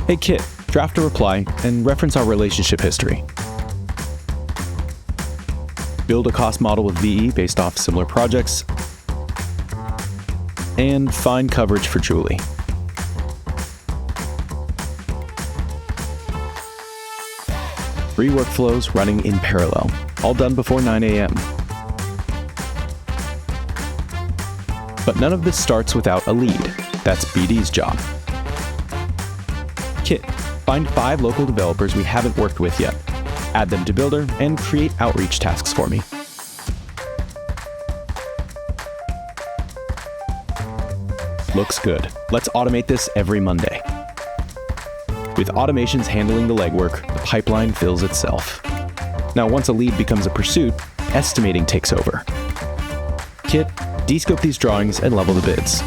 Hey Kit, draft a reply and reference our relationship history. Build a cost model with VE based off similar projects. And find coverage for Julie. Three workflows running in parallel, all done before 9 a.m. But none of this starts without a lead. That's BD's job. Kit, find 5 local developers we haven't worked with yet. Add them to Buildr and create outreach tasks for me. Looks good. Let's automate this every Monday. With automations handling the legwork, the pipeline fills itself. Now, once a lead becomes a pursuit, estimating takes over. Kit, descope these drawings and level the bids.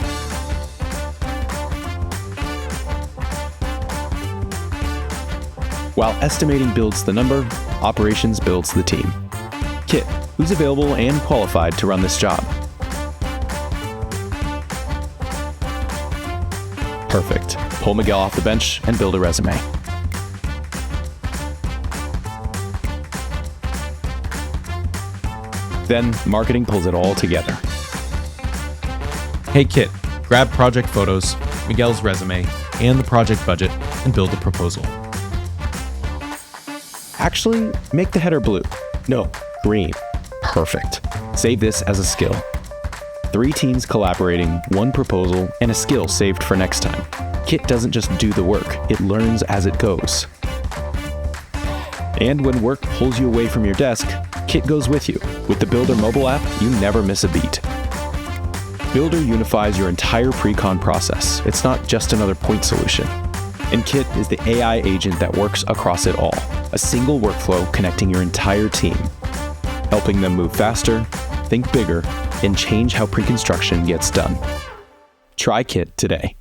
While estimating builds the number, operations builds the team. Kit, who's available and qualified to run this job? Perfect. Pull Miguel off the bench and build a resume. Then, marketing pulls it all together. Hey Kit, grab project photos, Miguel's resume, and the project budget, and build a proposal. Actually, make the header blue. No, green. Perfect. Save this as a skill. 3 teams collaborating, 1 proposal, and a skill saved for next time. Kit doesn't just do the work, it learns as it goes. And when work pulls you away from your desk, Kit goes with you. With the Buildr mobile app, you never miss a beat. Buildr unifies your entire precon process. It's not just another point solution. And Kit is the AI agent that works across it all. A single workflow connecting your entire team, helping them move faster, think bigger, and change how pre-construction gets done. Try Kit today.